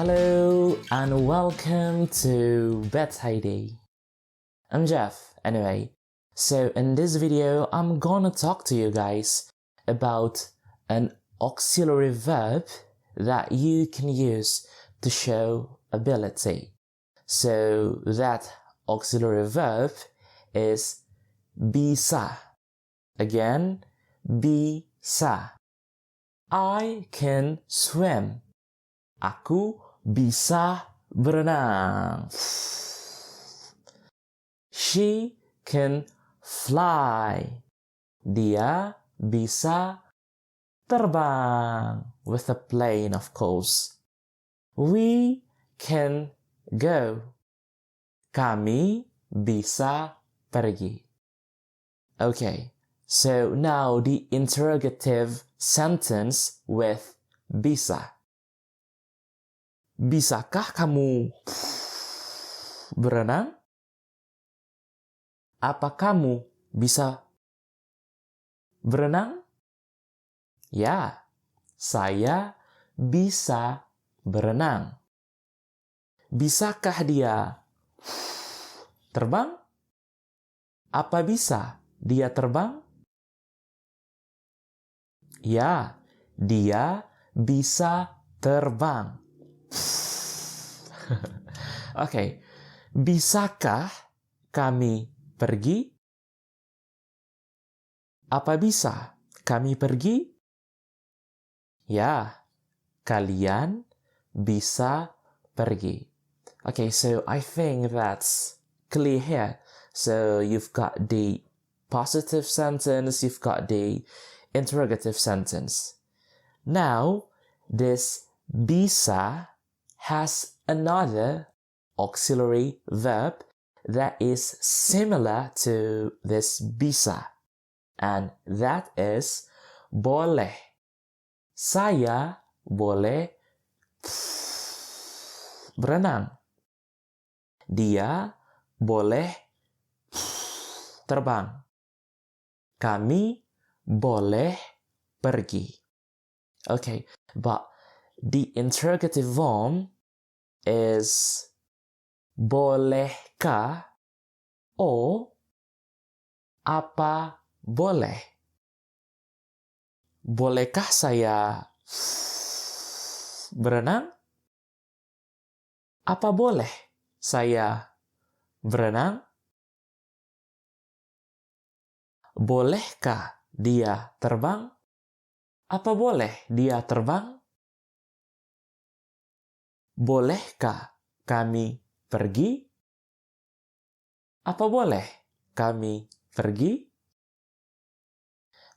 Hello and welcome to BetID. I'm Jeff, anyway. So in this video, I'm gonna talk to you guys about an auxiliary verb that you can use to show ability. So that auxiliary verb is bisa. Again, bisa. I can swim. Aku bisa berenang. She can fly. Dia bisa terbang. With a plane, of course. We can go. Kami bisa pergi. Okay, so now the interrogative sentence with bisa. Bisakah kamu berenang? Apa kamu bisa berenang? Ya, saya bisa berenang. Bisakah dia terbang? Apa bisa dia terbang? Ya, dia bisa terbang. Okay, bisakah kami pergi? Apa bisa kami pergi? Ya, kalian bisa pergi. Okay, so I think that's clear here. So you've got the positive sentence, you've got the interrogative sentence. Now, this bisa has another auxiliary verb that is similar to this bisa, and that is boleh. Saya boleh berenang. Dia boleh terbang. Kami boleh pergi. Okay, but the interrogative form is bolehkah or apa boleh? Bolehkah saya berenang? Apa boleh saya berenang? Bolehkah dia terbang? Apa boleh dia terbang? Bolehkah kami pergi? Apa boleh kami pergi?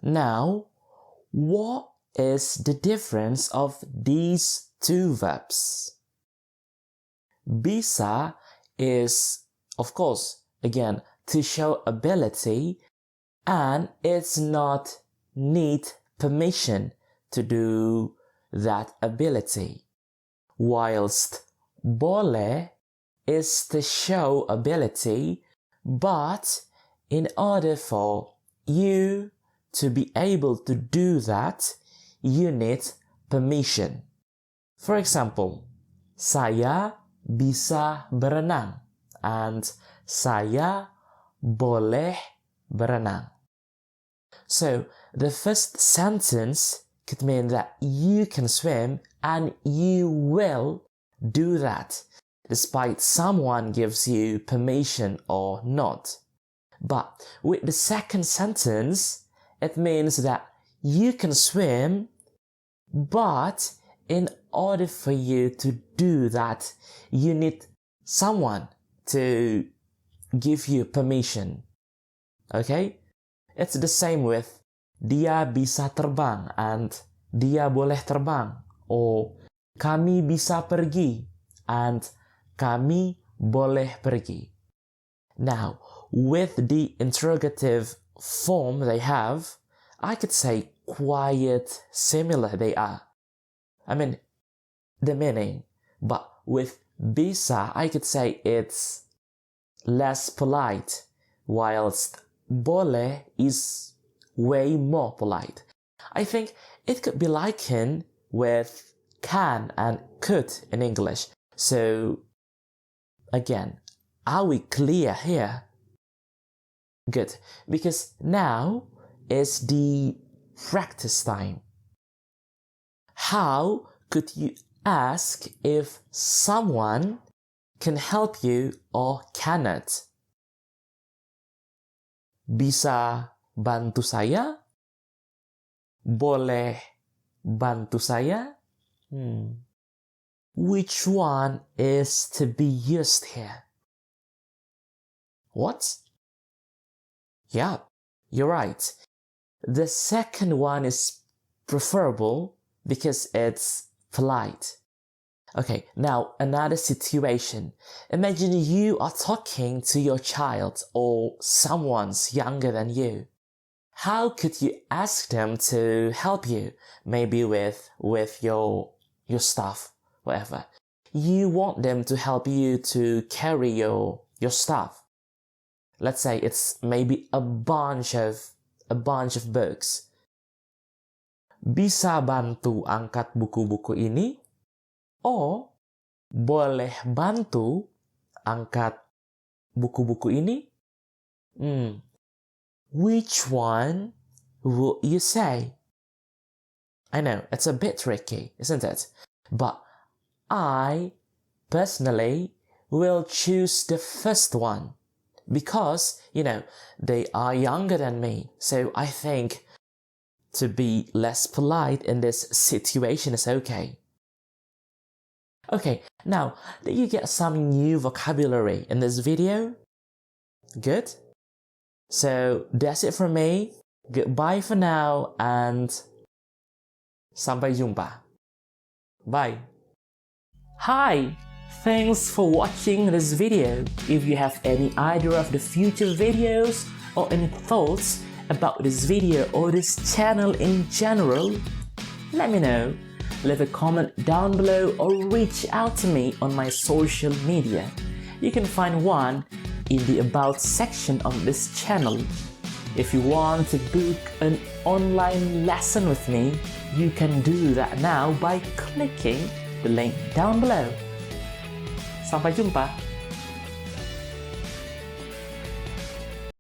Now, what is the difference of these two verbs? Bisa is, of course, again, to show ability, and it's not need permission to do that ability. Whilst boleh is to show ability, but in order for you to be able to do that, you need permission. For example, saya bisa berenang and saya boleh berenang. So, the first sentence could mean that you can swim and you will do that, despite someone gives you permission or not. But with the second sentence, it means that you can swim, but in order for you to do that, you need someone to give you permission. Okay? It's the same with dia bisa terbang and dia boleh terbang, or kami bisa pergi and kami boleh pergi. Now, with the interrogative form they have, I could say quite similar they are. I mean, the meaning. But with bisa, I could say it's less polite, whilst boleh is way more polite. I think it could be likened with can and could in English. So again, are we clear here? Good, because now is the practice time. How could you ask if someone can help you or cannot? Bisa bantu saya? Boleh bantu saya? Which one is to be used here? What? Yeah, you're right. The second one is preferable because it's polite. Okay, now another situation. Imagine you are talking to your child or someone's younger than you. How could you ask them to help you? Maybe with your stuff, whatever. You want them to help you to carry your stuff. Let's say it's maybe a bunch of books. Bisa bantu angkat buku-buku ini? Or boleh bantu angkat buku-buku ini? Which one would you say? I know, it's a bit tricky, isn't it? But I personally will choose the first one because, they are younger than me. So I think to be less polite in this situation is okay. Okay, now, did you get some new vocabulary in this video? Good? So, that's it from me. Goodbye for now and sampai jumpa. Bye. Hi! Thanks for watching this video. If you have any idea of the future videos or any thoughts about this video or this channel in general, let me know. Leave a comment down below or reach out to me on my social media. You can find one in the About section of this channel. If you want to book an online lesson with me, you can do that now by clicking the link down below. Sampai jumpa!